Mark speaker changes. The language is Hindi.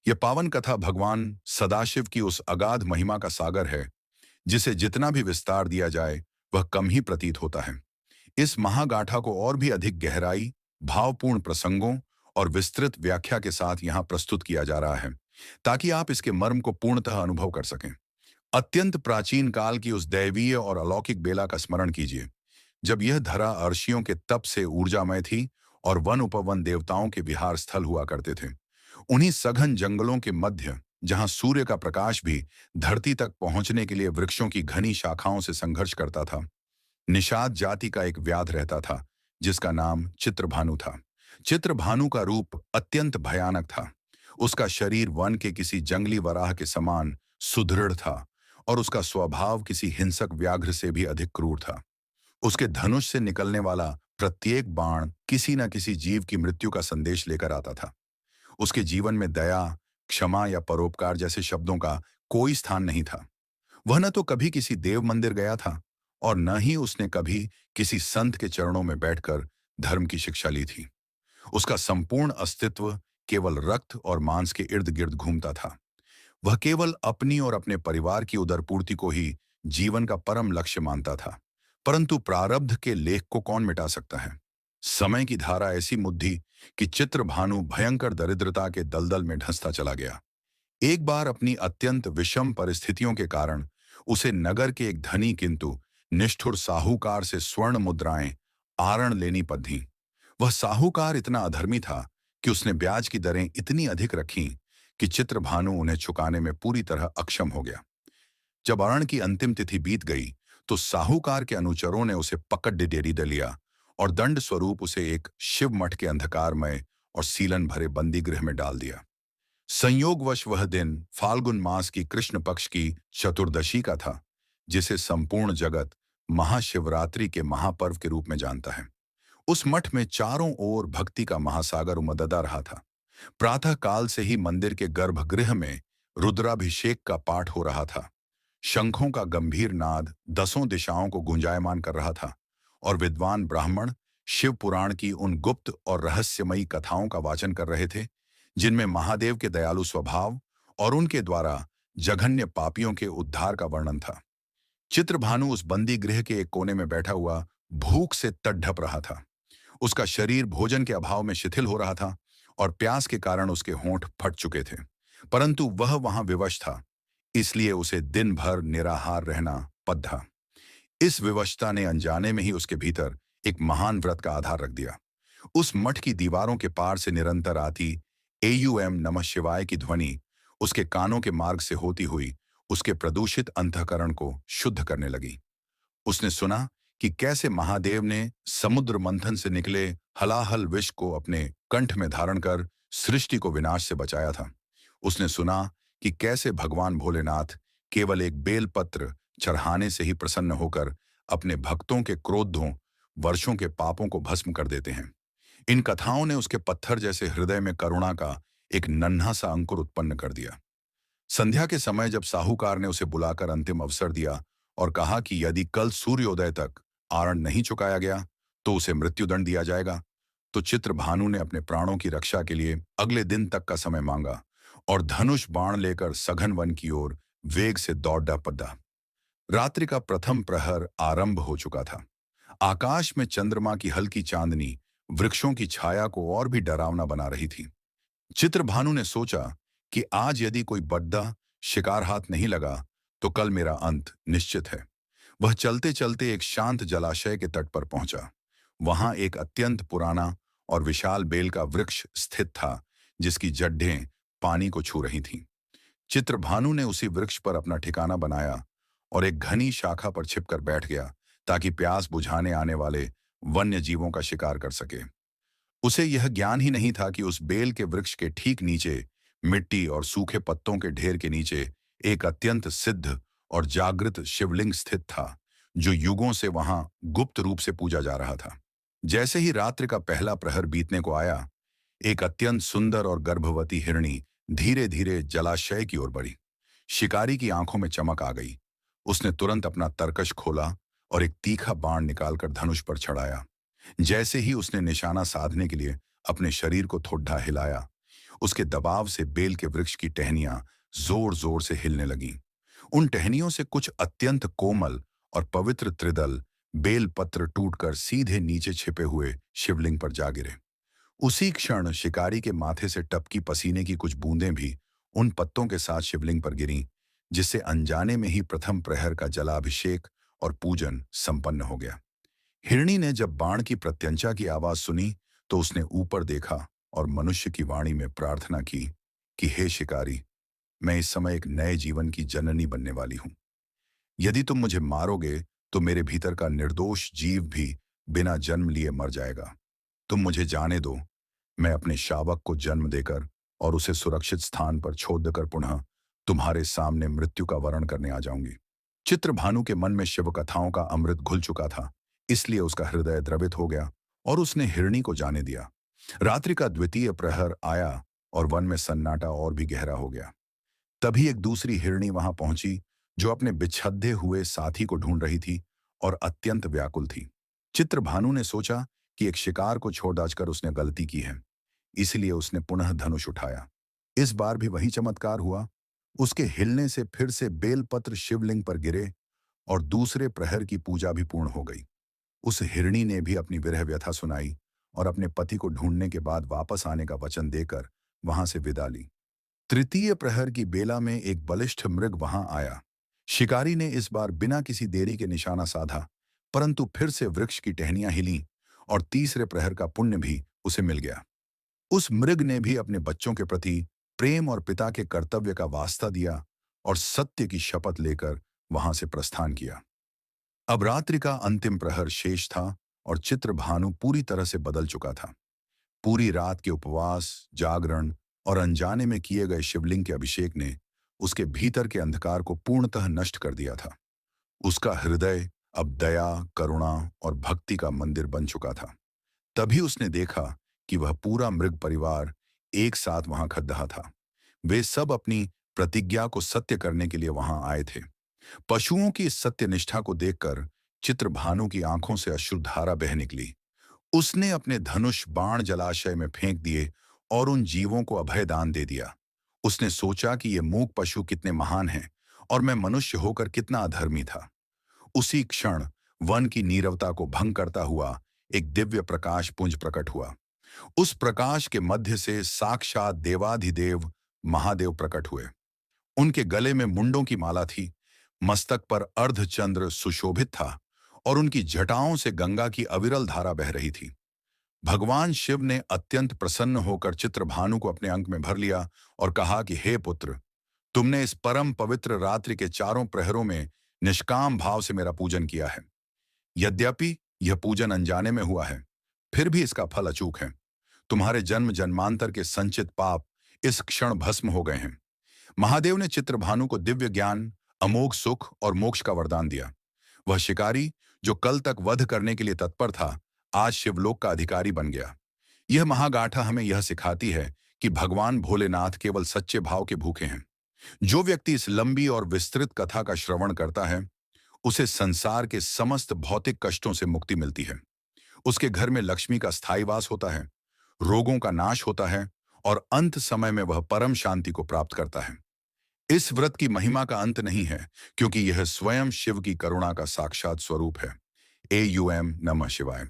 Speaker 1: यह पावन कथा भगवान सदाशिव की उस अगाध महिमा का सागर है जिसे जितना भी विस्तार दिया जाए वह कम ही प्रतीत होता है। इस महागाथा को और भी अधिक गहराई, भावपूर्ण प्रसंगों और विस्तृत व्याख्या के साथ यहाँ प्रस्तुत किया जा रहा है ताकि आप इसके मर्म को पूर्णतः अनुभव कर सकें। अत्यंत प्राचीन काल की उस दैवीय और अलौकिक बेला का स्मरण कीजिए जब यह धरा अर्षियों के तप से ऊर्जामय थी और वन उपवन देवताओं के विहार स्थल हुआ करते थे। उन्हीं सघन जंगलों के मध्य जहां सूर्य का प्रकाश भी धरती तक पहुंचने के लिए वृक्षों की घनी शाखाओं से संघर्ष करता था, निषाद जाति का एक व्याध रहता था जिसका नाम चित्रभानु था। चित्रभानु का रूप अत्यंत भयानक था। उसका शरीर वन के किसी जंगली वराह के समान सुदृढ़ था और उसका स्वभाव किसी हिंसक व्याघ्र से भी अधिक क्रूर था। उसके धनुष से निकलने वाला प्रत्येक बाण किसी न किसी जीव की मृत्यु का संदेश लेकर आता था। उसके जीवन में दया, क्षमा या परोपकार जैसे शब्दों का कोई स्थान नहीं था। वह न तो कभी किसी देव मंदिर गया था और न ही उसने कभी किसी संत के चरणों में बैठकर धर्म की शिक्षा ली थी। उसका संपूर्ण अस्तित्व केवल रक्त और मांस के इर्द गिर्द घूमता था। वह केवल अपनी और अपने परिवार की उदरपूर्ति को ही जीवन का परम लक्ष्य मानता था। परंतु प्रारब्ध के लेख को कौन मिटा सकता है? समय की धारा ऐसी मुद्दी कि चित्रभानु भयंकर दरिद्रता के दलदल में धंसता चला गया। एक बार अपनी अत्यंत विषम परिस्थितियों के कारण उसे नगर के एक धनी किंतु निष्ठुर साहूकार से स्वर्ण मुद्राएं आरण लेनी पड़ी। वह साहूकार इतना अधर्मी था कि उसने ब्याज की दरें इतनी अधिक रखीं कि चित्रभानु उन्हें चुकाने में पूरी तरह अक्षम हो गया। जब अरण की अंतिम तिथि बीत गई तो साहूकार के अनुचरों ने उसे पकड़ डिडेरी दे लिया और दंड स्वरूप उसे एक शिव मठ के अंधकारमय और सीलन भरे बंदी गृह में डाल दिया। संयोगवश वह दिन फाल्गुन मास की कृष्ण पक्ष की चतुर्दशी का था, जिसे संपूर्ण जगत महाशिवरात्रि के महापर्व के रूप में जानता है। उस मठ में चारों ओर भक्ति का महासागर उमड़ता रहा था। प्रातः काल से ही मंदिर के गर्भगृह में रुद्राभिषेक का पाठ हो रहा था। शंखों का गंभीर नाद दसों दिशाओं को गुंजायमान कर रहा था और विद्वान ब्राह्मण शिव पुराण की उन गुप्त और रहस्यमयी कथाओं का वाचन कर रहे थे जिनमें महादेव के दयालु स्वभाव और उनके द्वारा जघन्य पापियों के उद्धार का वर्णन था। चित्रभानु उस बंदी गृह के एक कोने में बैठा हुआ भूख से तड़प रहा था। उसका शरीर भोजन के अभाव में शिथिल हो रहा था और प्यास के कारण उसके होंठ फट चुके थे, परंतु वह वहां विवश था, इसलिए उसे दिन भर निराहार रहना पड़ा। इस विवशता ने अनजाने में ही उसके भीतर एक महान व्रत का आधार रख दिया। उस मठ की दीवारों के पार से निरंतर आती एयूएम नमः शिवाय की ध्वनि उसके कानों के मार्ग से होती हुई उसके प्रदूषित अंतःकरण को शुद्ध करने लगी। उसने सुना कि कैसे महादेव ने समुद्र मंथन से निकले हलाहल विष को अपने कंठ में धारण कर सृष्टि को विनाश से बचाया था। उसने सुना कि कैसे भगवान भोलेनाथ केवल एक बेलपत्र चढ़ाने से ही प्रसन्न होकर अपने भक्तों के क्रोधों वर्षों के पापों को भस्म कर देते हैं। इन कथाओं ने उसके पत्थर जैसे हृदय में करुणा का एक नन्हा सा अंकुर उत्पन्न कर दिया। संध्या के समय जब साहूकार ने उसे बुलाकर अंतिम अवसर दिया और कहा कि यदि कल सूर्योदय तक आरण नहीं चुकाया गया तो उसे मृत्युदंड दिया जाएगा, तो चित्रभानु ने अपने प्राणों की रक्षा के लिए अगले दिन तक का समय मांगा और धनुष बाण लेकर सघन वन की ओर वेग से दौड़ा पड़ा। रात्रि का प्रथम प्रहर आरंभ हो चुका था। आकाश में चंद्रमा की हल्की चांदनी वृक्षों की छाया को और भी डरावना बना रही थी। चित्रभानु ने सोचा कि आज यदि कोई बड्ढा शिकार हाथ नहीं लगा तो कल मेरा अंत निश्चित है। वह चलते चलते एक शांत जलाशय के तट पर पहुंचा। वहां एक अत्यंत पुराना और विशाल बेल का वृक्ष स्थित था जिसकी जड्ढें पानी को छू रही थीं। चित्रभानु ने उसी वृक्ष पर अपना ठिकाना बनाया और एक घनी शाखा पर छिपकर बैठ गया ताकि प्यास बुझाने आने वाले वन्य जीवों का शिकार कर सके। उसे यह ज्ञान ही नहीं था कि उस बेल के वृक्ष के ठीक नीचे मिट्टी और सूखे पत्तों के ढेर के नीचे एक अत्यंत सिद्ध और जागृत शिवलिंग स्थित था जो युगों से वहां गुप्त रूप से पूजा जा रहा था। जैसे ही रात्रि का पहला प्रहर बीतने को आया, एक अत्यंत सुंदर और गर्भवती हिरणी धीरे धीरे जलाशय की ओर बढ़ी। शिकारी की आंखों में चमक आ गई। उसने तुरंत अपना तरकश खोला और एक तीखा बाण निकालकर धनुष पर चढ़ाया। जैसे ही उसने निशाना साधने के लिए अपने शरीर को थोड़ा हिलाया, उसके दबाव से बेल के वृक्ष की टहनियां जोर जोर से हिलने लगीं। उन टहनियों से कुछ अत्यंत कोमल और पवित्र त्रिदल बेल पत्र टूटकर सीधे नीचे छिपे हुए शिवलिंग पर जा गिरे। उसी क्षण शिकारी के माथे से टपकी पसीने की कुछ बूंदें भी उन पत्तों के साथ शिवलिंग पर गिरीं, जिससे अनजाने में ही प्रथम प्रहर का जलाभिषेक और पूजन संपन्न हो गया। हिरणी ने जब बाण की प्रत्यंचा की आवाज सुनी तो उसने ऊपर देखा और मनुष्य की वाणी में प्रार्थना की कि हे शिकारी, मैं इस समय एक नए जीवन की जननी बनने वाली हूं। यदि तुम मुझे मारोगे तो मेरे भीतर का निर्दोष जीव भी बिना जन्म लिए मर जाएगा। तुम मुझे जाने दो, मैं अपने शावक को जन्म देकर और उसे सुरक्षित स्थान पर छोड़ कर पुनः तुम्हारे सामने मृत्यु का वरण करने आ जाऊंगी। चित्रभानु के मन में शिव कथाओं का अमृत घुल चुका था, इसलिए उसका हृदय द्रवित हो गया और उसने हिरणी को जाने दिया। रात्रि का द्वितीय प्रहर आया और वन में सन्नाटा और भी गहरा हो गया। तभी एक दूसरी हिरणी वहां पहुंची, जो अपने बिछद्दे हुए साथी को ढूंढ रही थी और अत्यंत व्याकुल थी। चित्रभानु ने सोचा कि एक शिकार को छोड़ दाचकर उसने गलती की है, इसलिए उसने पुनः धनुष उठाया। इस बार भी वही चमत्कार हुआ। उसके हिलने से फिर से बेलपत्र शिवलिंग पर गिरे और दूसरे प्रहर की पूजा भी पूर्ण हो गई। उस हिरणी ने भी अपनी विरह व्यथा सुनाई और अपने पति को ढूंढने के बाद वापस आने का वचन देकर वहां से विदा ली। तृतीय प्रहर की बेला में एक बलिष्ठ मृग वहां आया। शिकारी ने इस बार बिना किसी देरी के निशाना साधा, परंतु फिर से वृक्ष की टहनियां हिलीं और तीसरे प्रहर का पुण्य भी उसे मिल गया। उस मृग ने भी अपने बच्चों के प्रति प्रेम और पिता के कर्तव्य का वास्ता दिया और सत्य की शपथ लेकर वहां से प्रस्थान किया। अब रात्रि का अंतिम प्रहर शेष था और चित्रभानु पूरी तरह से बदल चुका था। पूरी रात के उपवास, जागरण और अनजाने में किए गए शिवलिंग के अभिषेक ने उसके भीतर के अंधकार को पूर्णतः नष्ट कर दिया था। उसका हृदय अब दया, करुणा और भक्ति का मंदिर बन चुका था। तभी उसने देखा कि वह पूरा मृग परिवार एक साथ वहां खड़ा था। वे सब अपनी प्रतिज्ञा को सत्य करने के लिए वहां आए थे। पशुओं की इस सत्यनिष्ठा को देखकर चित्रभानु की आंखों से अश्रुधारा बह निकली। उसने अपने धनुष बाण जलाशय में फेंक दिए और उन जीवों को अभय दान दे दिया। उसने सोचा कि ये मूक पशु कितने महान हैं और मैं मनुष्य होकर कितना अधर्मी था। उसी क्षण वन की नीरवता को भंग करता हुआ एक दिव्य प्रकाश पुंज प्रकट हुआ। उस प्रकाश के मध्य से साक्षात देवाधिदेव महादेव प्रकट हुए। उनके गले में मुंडों की माला थी, मस्तक पर अर्धचंद्र सुशोभित था और उनकी जटाओं से गंगा की अविरल धारा बह रही थी। भगवान शिव ने अत्यंत प्रसन्न होकर चित्रभानु को अपने अंक में भर लिया और कहा कि हे पुत्र, तुमने इस परम पवित्र रात्रि के चारों प्रहरों में निष्काम भाव से मेरा पूजन किया है। यद्यपि यह पूजन अनजाने में हुआ है, फिर भी इसका फल अचूक है। तुम्हारे जन्म जन्मांतर के संचित पाप इस क्षण भस्म हो गए हैं। महादेव ने चित्रभानु को दिव्य ज्ञान, अमोघ सुख और मोक्ष का वरदान दिया। वह शिकारी जो कल तक वध करने के लिए तत्पर था, आज शिवलोक का अधिकारी बन गया। यह महागाथा हमें यह सिखाती है कि भगवान भोलेनाथ केवल सच्चे भाव के भूखे हैं। जो व्यक्ति इस लंबी और विस्तृत कथा का श्रवण करता है, उसे संसार के समस्त भौतिक कष्टों से मुक्ति मिलती है। उसके घर में लक्ष्मी का स्थायी वास होता है, रोगों का नाश होता है और अंत समय में वह परम शांति को प्राप्त करता है। इस व्रत की महिमा का अंत नहीं है, क्योंकि यह स्वयं शिव की करुणा का साक्षात स्वरूप है। AUM नमः शिवाय।